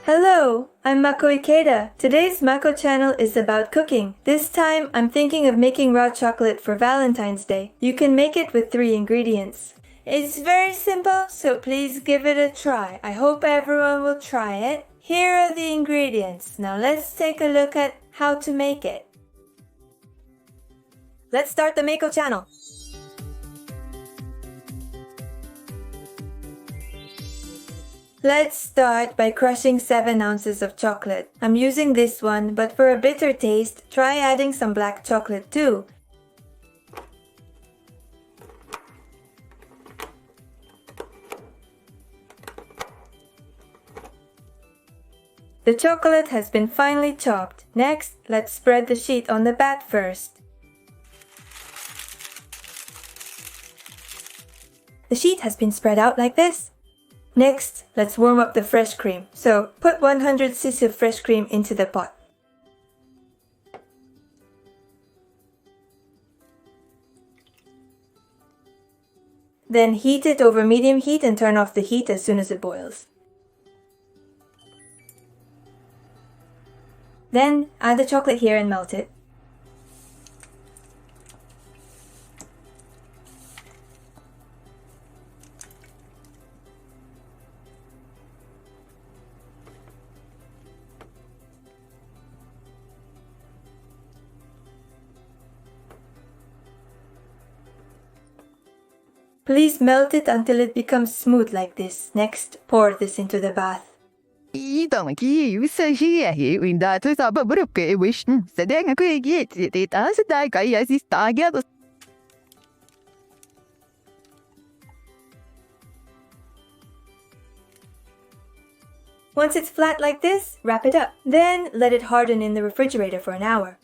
Hello, I'm Mako Ikeda. Today's Mako channel is about cooking. This time, I'm thinking of making raw chocolate for Valentine's Day. You can make it with 3 ingredients. It's very simple, so please give it a try. I hope everyone will try it. Here are the ingredients. Now let's take a look at how to make it. Let's start the Mako channel. Let's start by crushing 7 ounces of chocolate. I'm using this one, but for a bitter taste, try adding some black chocolate too. The chocolate has been finely chopped. Next, let's spread the sheet on the bat first. The sheet has been spread out like this. Next, let's warm up the fresh cream. So, put 100 cc of fresh cream into the pot. Then heat it over medium heat and turn off the heat as soon as it boils. Then, add the chocolate here and melt it. Please melt it until it becomes smooth like this. Next, pour this into the bath. Once it's flat like this, wrap it up. Then let it harden in the refrigerator for an hour.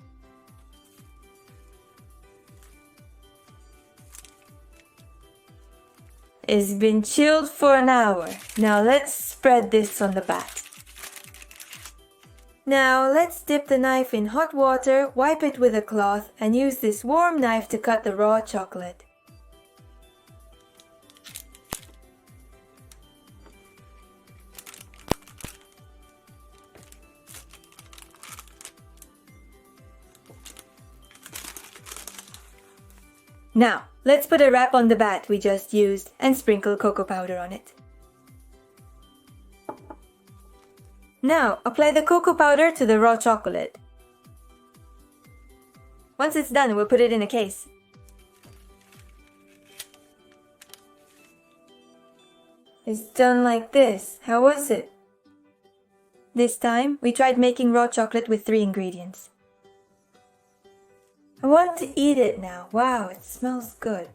It's been chilled for an hour. Now let's spread this on the bat. Now let's dip the knife in hot water, wipe it with a cloth, and use this warm knife to cut the raw chocolate. Now, let's put a wrap on the bat we just used and sprinkle cocoa powder on it. Now, apply the cocoa powder to the raw chocolate. Once it's done, we'll put it in a case. It's done like this. How was it? This time, we tried making raw chocolate with 3 ingredients. I want to eat it now. Wow, it smells good.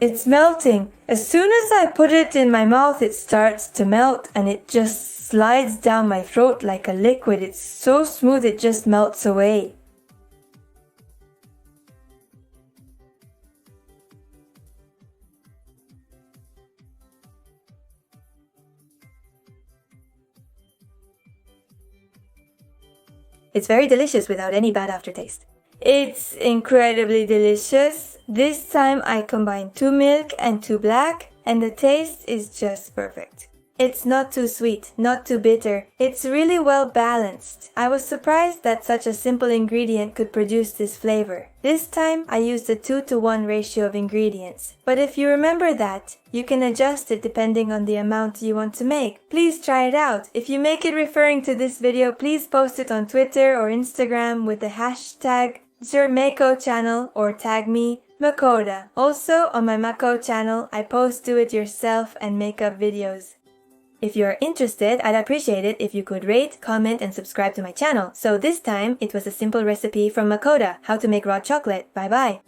It's melting. As soon as I put it in my mouth, it starts to melt and it just slides down my throat like a liquid. It's so smooth, it just melts away. It's very delicious without any bad aftertaste. It's incredibly delicious. This time I combined 2 milk and 2 black, and the taste is just perfect. It's not too sweet, not too bitter. It's really well balanced. I was surprised that such a simple ingredient could produce this flavor. This time I used a 2-to-1 ratio of ingredients. But if you remember that, you can adjust it depending on the amount you want to make. Please try it out. If you make it referring to this video, please post it on Twitter or Instagram with the hashtag Mako channel or tag me, Makoda. Also, on my Mako channel, I post do-it-yourself and makeup videos. If you are interested, I'd appreciate it if you could rate, comment, and subscribe to my channel. So this time, it was a simple recipe from Makoda, how to make raw chocolate. Bye bye!